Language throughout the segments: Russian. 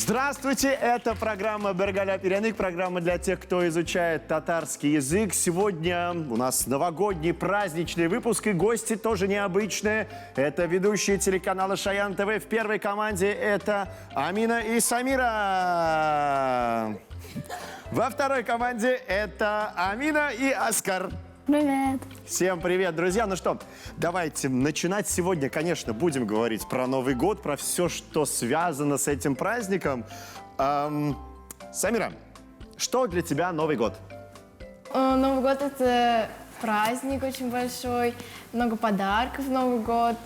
Здравствуйте, это программа «Бергаля Перянык», программа для тех, кто изучает татарский язык. Сегодня у нас новогодний праздничный выпуск, и гости тоже необычные. Это ведущие телеканала «Шаян ТВ». В первой команде это Амина и Самира. Во второй команде это Амина и Оскар. Привет. Всем привет, друзья. Ну что, давайте начинать. Сегодня, конечно, будем говорить про Новый год, про все, что связано с этим праздником. Самира, что для тебя Новый год? Новый год – это праздник очень большой, много подарков в Новый год.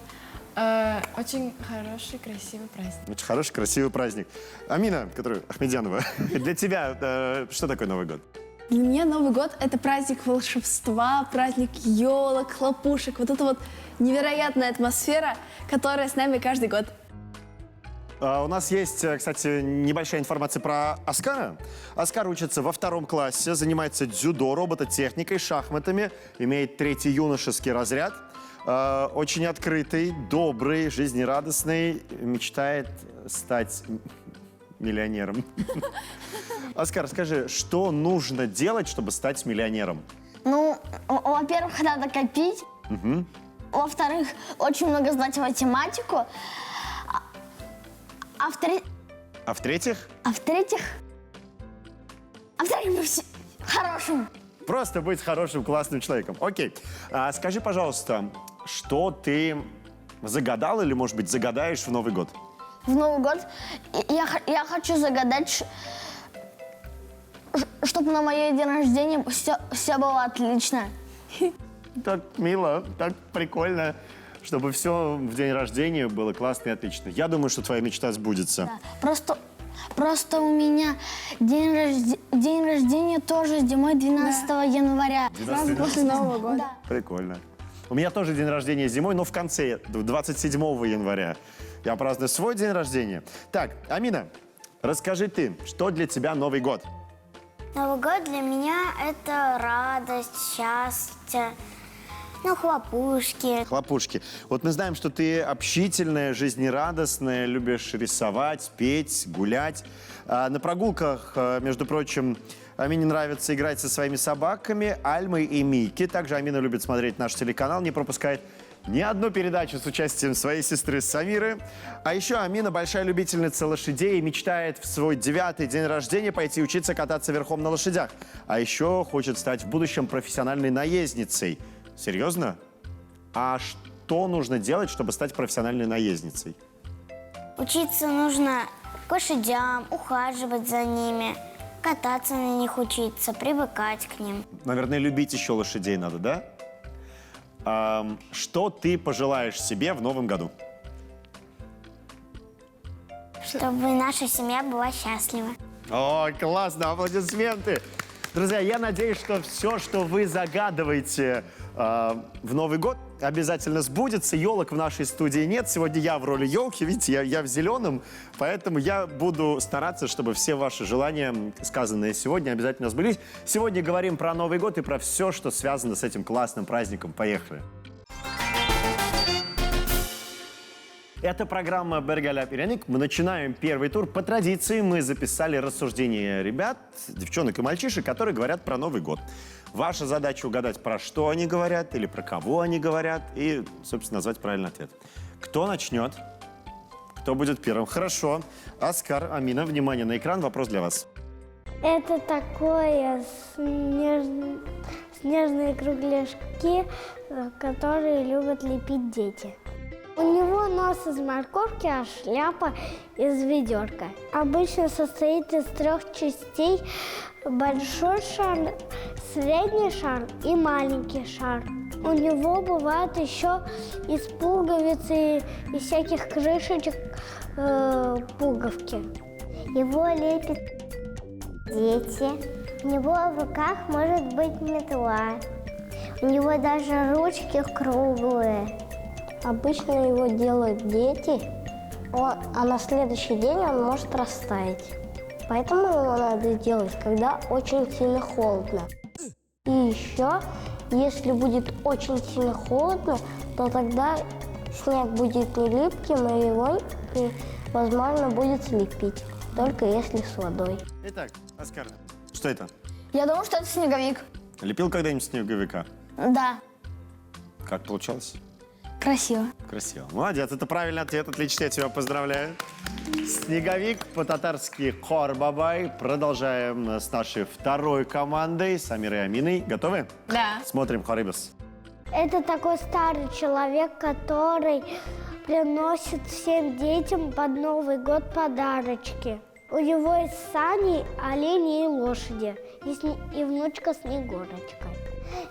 Очень хороший, красивый праздник. Очень хороший, красивый праздник. Амина, Ахмедянова, для тебя что такое Новый год? Для меня Новый год – это праздник волшебства, праздник елок, хлопушек. Вот это вот невероятная атмосфера, которая с нами каждый год. У нас есть, кстати, небольшая информация про Оскара. Оскар учится во 2 классе, занимается дзюдо, робототехникой, шахматами, имеет 3-й юношеский разряд. Очень открытый, добрый, жизнерадостный, мечтает стать миллионером. Оскар, скажи, что нужно делать, чтобы стать миллионером? Ну, во-первых, надо копить. Угу. Во-вторых, очень много знать математику. А в-третьих? В-третьих, быть хорошим. Просто быть хорошим, классным человеком. Окей. Скажи, пожалуйста, что ты загадал или, может быть, загадаешь в Новый год? В Новый год я хочу загадать, чтобы на мое день рождения все было отлично. Так мило, так прикольно, чтобы все в день рождения было классно и отлично. Я думаю, что твоя мечта сбудется. Да. Просто у меня день рождения тоже зимой 12 января. Сразу после Нового года. Да. Прикольно. У меня тоже день рождения зимой, но в конце, 27 января. Я праздную свой день рождения. Так, Амина, расскажи ты, что для тебя Новый год? Новый год для меня – это радость, счастье, хлопушки. Хлопушки. Вот мы знаем, что ты общительная, жизнерадостная, любишь рисовать, петь, гулять. На прогулках, между прочим, Амине нравится играть со своими собаками Альмой и Микки. Также Амина любит смотреть наш телеканал, не пропускает ни одну передачу с участием своей сестры Самиры. А еще Амина большая любительница лошадей и мечтает в свой 9-й день рождения пойти учиться кататься верхом на лошадях. А еще хочет стать в будущем профессиональной наездницей. Серьезно? А что нужно делать, чтобы стать профессиональной наездницей? Учиться нужно к лошадям, ухаживать за ними, кататься на них учиться, привыкать к ним. Наверное, любить еще лошадей надо, да? Что ты пожелаешь себе в новом году? Чтобы наша семья была счастлива. О, классно, аплодисменты! Друзья, я надеюсь, что все, что вы загадываете в Новый год, обязательно сбудется. Елок в нашей студии нет. Сегодня я в роли елки, видите, я в зеленом, поэтому я буду стараться, чтобы все ваши желания, сказанные сегодня, обязательно сбылись. Сегодня говорим про Новый год и про все, что связано с этим классным праздником. Поехали! Это программа «Бергаля Перянык». Мы начинаем первый тур. По традиции мы записали рассуждения ребят, девчонок и мальчишек, которые говорят про Новый год. Ваша задача угадать, про что они говорят или про кого они говорят, и, собственно, назвать правильный ответ. Кто начнет? Кто будет первым? Хорошо. Оскар, Амина, внимание на экран. Вопрос для вас. Это такое снежные кругляшки, которые любят лепить дети. У него нос из морковки, а шляпа из ведерка. Обычно состоит из 3 частей: большой шар, средний шар и маленький шар. У него бывают еще из пуговиц и из всяких крышечек пуговки. Его лепят дети. У него в руках может быть метла. У него даже ручки круглые. Обычно его делают дети, а на следующий день он может растаять. Поэтому его надо делать, когда очень сильно холодно. И еще, если будет очень сильно холодно, то тогда снег будет не липким, и его возможно будет слепить. только если с водой. Итак, Оскар, что это? Я думаю, что это снеговик. Лепил когда-нибудь снеговика? Да, Как получалось? красиво. Красиво. Молодец, это правильный ответ. Отлично, я тебя поздравляю. Снеговик, по-татарски Корбабай. Продолжаем с нашей второй командой, Самирой и Аминой. Готовы? Да. Смотрим, Харибас. Это такой старый человек, который приносит всем детям под Новый год подарочки. У него есть сани, олени и лошади, и внучка Снегурочка.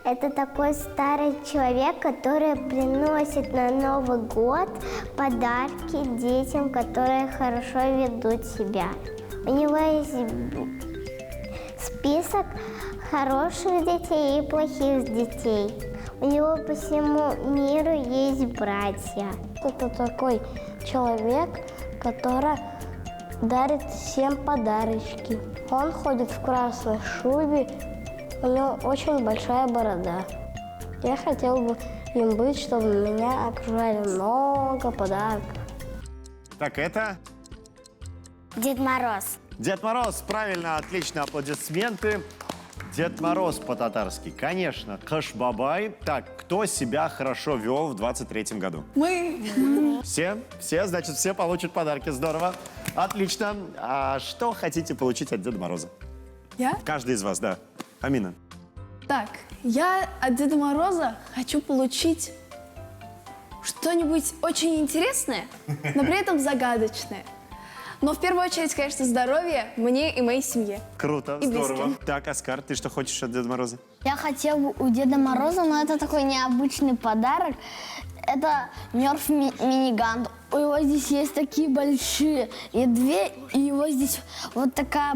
Это такой старый человек, который приносит на Новый год подарки детям, которые хорошо ведут себя. У него есть список хороших детей и плохих детей. У него по всему миру есть братья. Это такой человек, который дарит всем подарочки. Он ходит в красной шубе, у него очень большая борода. Я хотел бы им быть, чтобы меня окружали много подарков. Так, это Дед Мороз. Дед Мороз. Правильно, отлично, аплодисменты. Дед Мороз по-татарски. Конечно, Кашбабай. Так, кто себя хорошо вел в 23-м году? Мы. Все? Все? Значит, все получат подарки. Здорово. Отлично. А что хотите получить от Деда Мороза? Я? Каждый из вас, да. Амина. Так, я от Деда Мороза хочу получить что-нибудь очень интересное, но при этом загадочное. Но в первую очередь, конечно, здоровье мне и моей семье. Круто, И здорово. близким. Так, Оскар, ты что хочешь от Деда Мороза? Я хотел бы у Деда Мороза, но это такой необычный подарок. Это Нерф миниган. У него здесь есть такие большие две, и у него здесь вот такая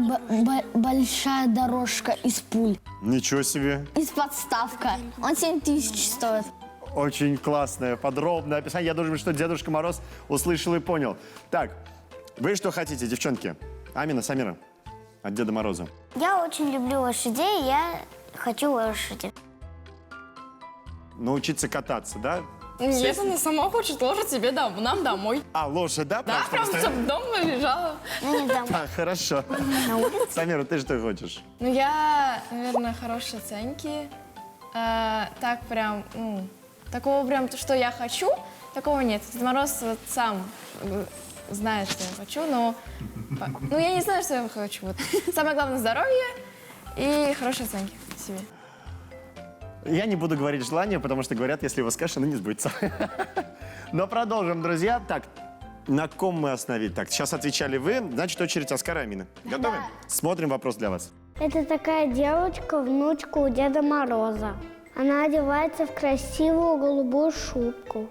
большая дорожка из пуль. Ничего себе. Из подставка. Он 7000 стоит. Очень классное, подробное описание. Я думаю, что Дедушка Мороз услышал и понял. Так, вы что хотите, девчонки? Амина, Самира, от Деда Мороза. Я очень люблю лошадей, я хочу лошади. Научиться кататься, да? Нет, она сама хочет лошадь себе нам домой. А, лошадь, да? Да, прям чтобы дома лежала. Ну, не дам. А, хорошо. Самира, ты что хочешь? Ну, я, наверное, хорошие оценки. Так прям, такого прям, что я хочу, такого нет. Дед Мороз вот сам знает, что я хочу, но... Ну, я не знаю, что я хочу. Вот. Самое главное — здоровье и хорошие оценки себе. Я не буду говорить желание, потому что говорят, если его скажешь, оно не сбудется. Но продолжим, друзья. Так, на ком мы остановились? Так, сейчас отвечали вы, значит, очередь Оскара и Амины. Готовы? Смотрим вопрос для вас. Это такая девочка, внучка у Деда Мороза. Она одевается в красивую голубую шубку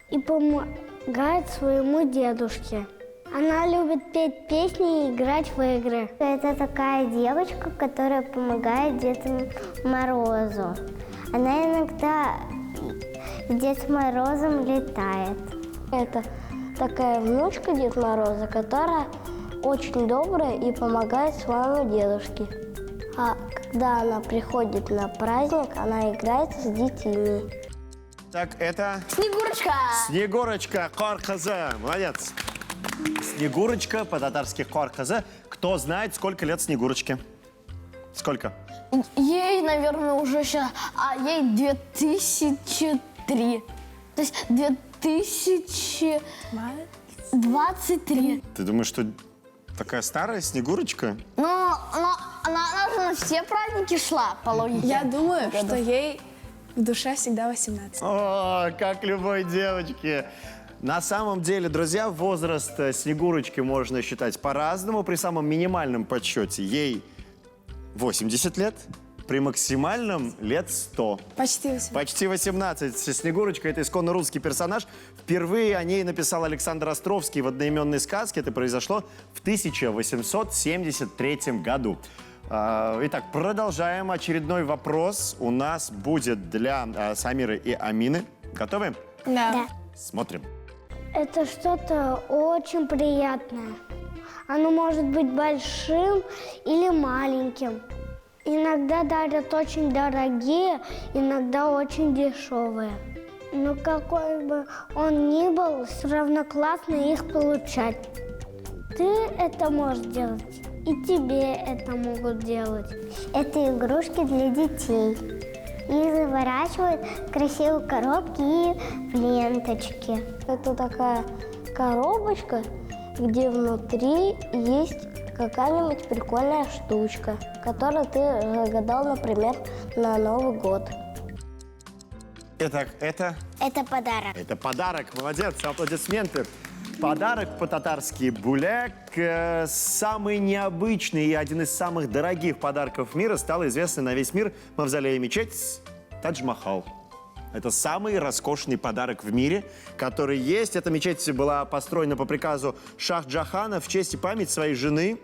и помогает своему дедушке. Она любит петь песни и играть в игры. Это такая девочка, которая помогает Деду Морозу. Она иногда с Дедом Морозом летает. Это такая внучка Деда Мороза, которая очень добрая и помогает своему дедушке. А когда она приходит на праздник, она играет с детьми. Так, это Снегурочка! Снегурочка Корхаза. Молодец. Снегурочка, по-татарски Корхаза. Кто знает, сколько лет Снегурочке? Сколько? Ей, наверное, уже сейчас... А ей 2003. То есть 2023. Ты думаешь, что такая старая Снегурочка? Но она же на все праздники шла, по логике. Я думаю, что ей в душе всегда 18. О, как любой девочке. На самом деле, друзья, возраст Снегурочки можно считать по-разному. При самом минимальном подсчете ей 80 лет, при максимальном лет 100. Почти 18. Почти 18. Снегурочка – это исконно русский персонаж. Впервые о ней написал Александр Островский в одноименной сказке. Это произошло в 1873 году. Итак, продолжаем. Очередной вопрос у нас будет для Самиры и Амины. Готовы? Да. Смотрим. Это что-то очень приятное. Оно может быть большим или маленьким. Иногда дарят очень дорогие, иногда очень дешевые. Но какой бы он ни был, все равно классно их получать. ты это можешь делать, и тебе это могут делать. Это игрушки для детей. Их заворачивают в красивые коробки и в ленточки. Это такая коробочка, где внутри есть какая-нибудь прикольная штучка, которую ты загадал, например, на Новый год. Итак, это Это подарок. Молодец, аплодисменты. Подарок по-татарски буляк. Самый необычный и один из самых дорогих подарков мира стал известный на весь мир мавзолей и мечеть Тадж-Махал. Это самый роскошный подарок в мире, который есть. Эта мечеть была построена по приказу Шах-Джахана в честь и память своей жены.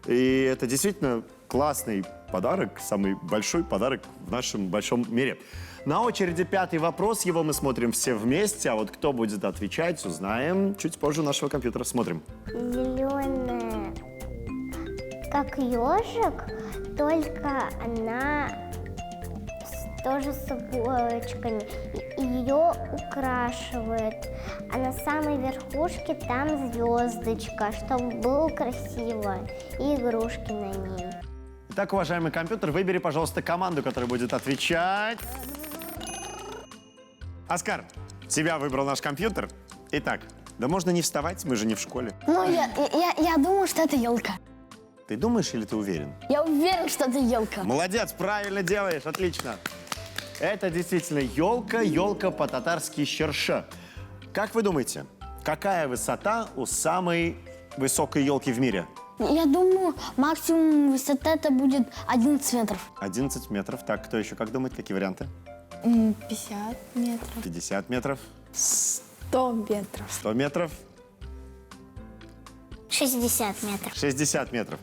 И это действительно классный подарок, самый большой подарок в нашем большом мире. На очереди 5-й вопрос, его мы смотрим все вместе, а вот кто будет отвечать, узнаем чуть позже у нашего компьютера. Смотрим. Зеленая, как ежик, только она тоже с иголочками. Ее украшивает. А на самой верхушке там звездочка, чтобы было красиво. И игрушки на ней. Итак, уважаемый компьютер, выбери, пожалуйста, команду, которая будет отвечать. Оскар, тебя выбрал наш компьютер. Итак, да можно не вставать, мы же не в школе. Ну, я думаю, что это елка. Ты думаешь или ты уверен? Я уверен, что это елка. Молодец, правильно делаешь, отлично. Это действительно елка, елка по-татарски щерша. Как вы думаете, какая высота у самой высокой елки в мире? Я думаю, максимум высота это будет 11 метров. 11 метров. Так, кто еще как думает? Какие варианты? 50 метров. 50 метров, 100 метров. 100 метров, 60 метров. 60 метров.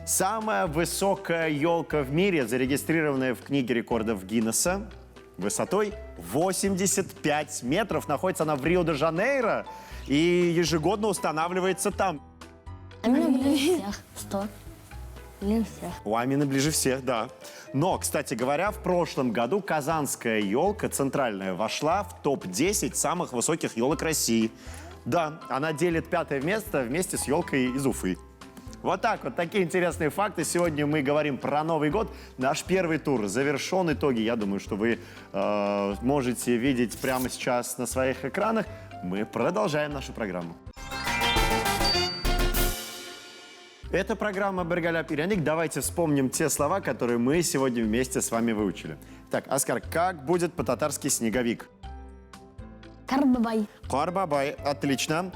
Самая высокая елка в мире, зарегистрированная в книге рекордов Гиннесса, высотой 85 метров. Находится она в Рио-де-Жанейро и ежегодно устанавливается там. А меня ближе всех. 100. Ближе всех. У Амины ближе всех, да. Но, кстати говоря, в прошлом году казанская елка центральная вошла в топ-10 самых высоких елок России. Да, она делит 5-е место вместе с елкой из Уфы. Вот так вот, такие интересные факты. Сегодня мы говорим про Новый год. Наш первый тур завершен. Итоги, я думаю, что вы можете видеть прямо сейчас на своих экранах. Мы продолжаем нашу программу. Это программа «Бергаляп и Ряник». Давайте вспомним те слова, которые мы сегодня вместе с вами выучили. Так, Оскар, как будет по-татарски снеговик? Карбабай. Карбабай, отлично.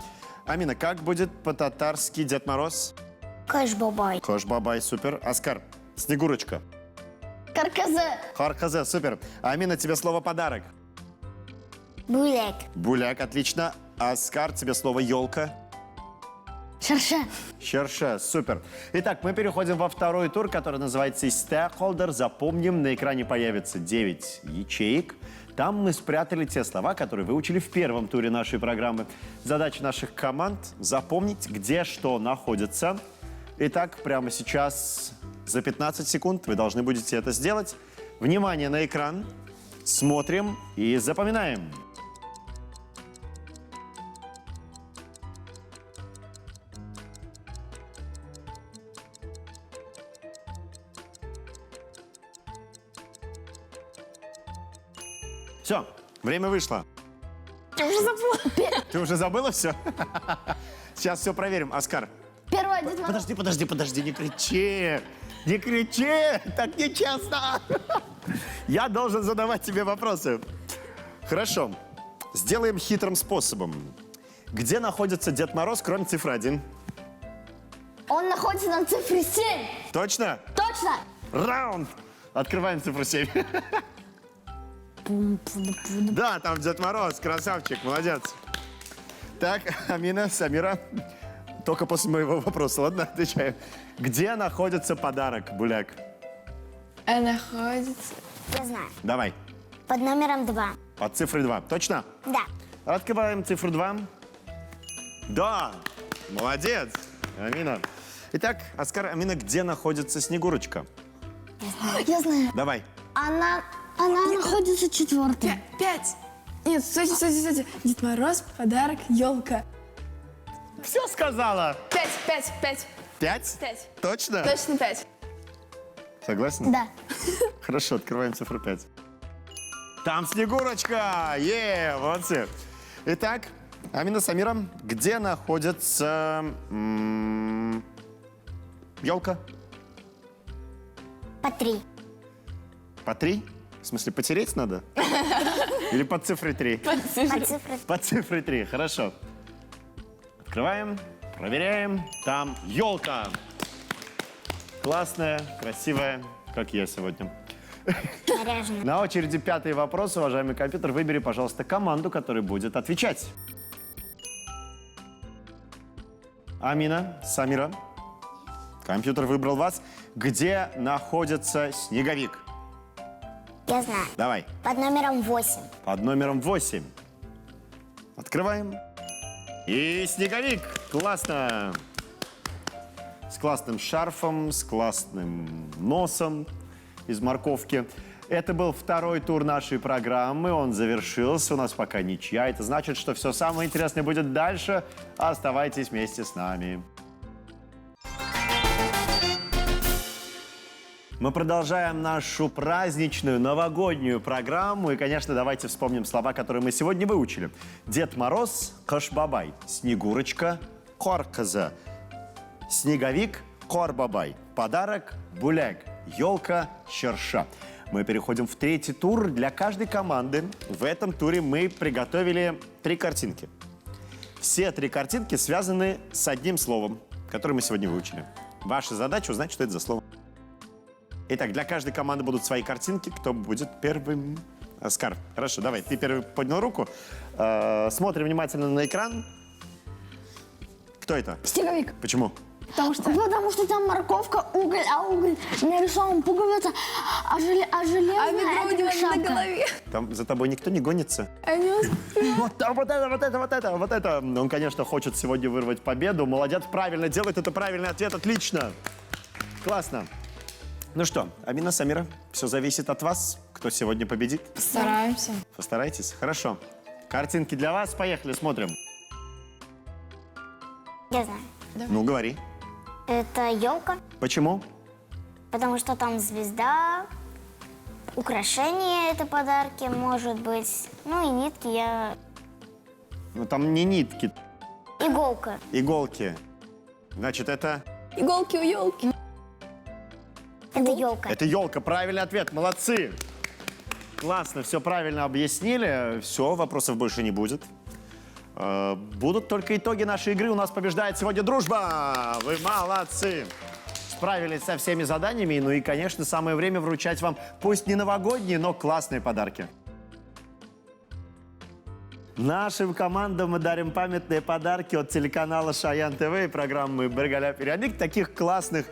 Амина, как будет по-татарски Дед Мороз? Кашбабай. Кашбабай, супер. Оскар, Снегурочка. Карказе. Харказе, супер. Амина, тебе слово «подарок». Буляк. Буляк, отлично. Оскар, тебе слово «елка». Шерше. Щерша, супер. Итак, мы переходим во второй тур, который называется «Стейкхолдер». Запомним, на экране появится 9 ячеек. Там мы спрятали те слова, которые выучили в первом туре нашей программы. Задача наших команд – запомнить, где что находится. Итак, прямо сейчас за 15 секунд вы должны будете это сделать. Внимание на экран. Смотрим и запоминаем. Все, время вышло. Ты уже забыла. Ты уже забыла все? Сейчас все проверим. Оскар. Первый Дед Мороз. Подожди, не кричи. Не кричи, так нечестно. Я должен задавать тебе вопросы. Хорошо, сделаем хитрым способом. Где находится Дед Мороз, кроме цифры 1? Он находится на цифре 7. Точно? Точно. Раунд. Открываем цифру 7. Да, там Дед Мороз, красавчик, молодец. Так, Амина, Самира, только после моего вопроса, ладно, отвечаем. Где находится подарок, Буляк? Находится... Я знаю. Давай, Под номером 2. под цифрой 2, точно? Да. Открываем цифру 2. Да, молодец, Амина. Итак, Оскар, Амина, где находится Снегурочка? Я знаю. Давай. Она находится 4. 5. Нет, стойте. Дед Мороз, подарок, елка. Все сказала. 5, 5, 5. 5? 5. Точно? Точно 5. Согласен? Да. Хорошо, открываем цифру 5. Там Снегурочка! Молодцы. Итак, Амина, Самира, где находится елка? По 3. По 3? В смысле, потереть надо? Или под цифрой 3? По цифре. Под цифрой 3, хорошо. Открываем, проверяем. Там елка. Классная, красивая, как я сегодня. Наряженная. На очереди 5-й вопрос. Уважаемый компьютер, выбери, пожалуйста, команду, которая будет отвечать. Амина, Самира. Компьютер выбрал вас. Где находится снеговик? Я знаю. Давай. Под номером 8. Под номером 8. Открываем. И снеговик. Классно. С классным шарфом, с классным носом из морковки. Это был второй тур нашей программы. Он завершился. У нас пока ничья. Это значит, что все самое интересное будет дальше. Оставайтесь вместе с нами. Мы продолжаем нашу праздничную новогоднюю программу. И, конечно, давайте вспомним слова, которые мы сегодня выучили. Дед Мороз, Каш-бабай. Снегурочка, Корказа. Снеговик, Кор-бабай. Подарок, Буляк. Елка, Черша. Мы переходим в третий тур. Для каждой команды в этом туре мы приготовили 3 картинки. Все 3 картинки связаны с одним словом, которое мы сегодня выучили. Ваша задача узнать, что это за слово. Итак, для каждой команды будут свои картинки. Кто будет первым? Оскар, хорошо, давай. Ты первый поднял руку. Смотрим внимательно на экран. Кто это? Снеговик. Почему? Потому что там морковка, уголь, а уголь нарисован пуговица, а железо А ведро у это него на шапка. голове. Там за тобой никто не гонится? Вот это. Он, конечно, хочет сегодня вырвать победу. Молодец, правильно делает. Это правильный ответ. Отлично. Классно. Ну что, Амина, Самира, все зависит от вас. Кто сегодня победит? Стараемся. Постарайтесь. Хорошо. Картинки для вас. Поехали, смотрим. Я знаю. Ну, говори. Это елка, Почему? потому что там звезда, украшения это подарки, может быть. Ну и нитки, Ну, там не нитки, иголка. иголки. Значит, это... Иголки у елки. Это елка. Это елка. Правильный ответ. Молодцы. Классно, все правильно объяснили. Все, вопросов больше не будет. Будут только итоги нашей игры. У нас побеждает сегодня дружба. Вы молодцы. Справились со всеми заданиями. Ну и, конечно, самое время вручать вам, пусть не новогодние, но классные подарки. Нашим командам мы дарим памятные подарки от телеканала Шаян ТВ и программы «Бергаля Периодик». Таких классных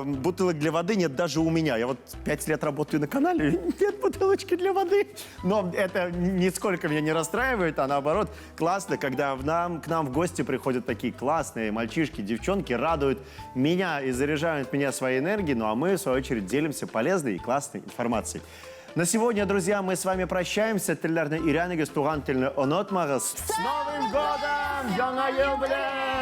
бутылок для воды нет даже у меня. Я вот 5 лет работаю на канале, нет бутылочки для воды. Но это нисколько меня не расстраивает, а наоборот классно, когда к нам в гости приходят такие классные мальчишки, девчонки, радуют меня и заряжают меня своей энергией, ну а мы, в свою очередь, делимся полезной и классной информацией. На сегодня, друзья, мы с вами прощаемся. С Новым годом! Яна Елбеле!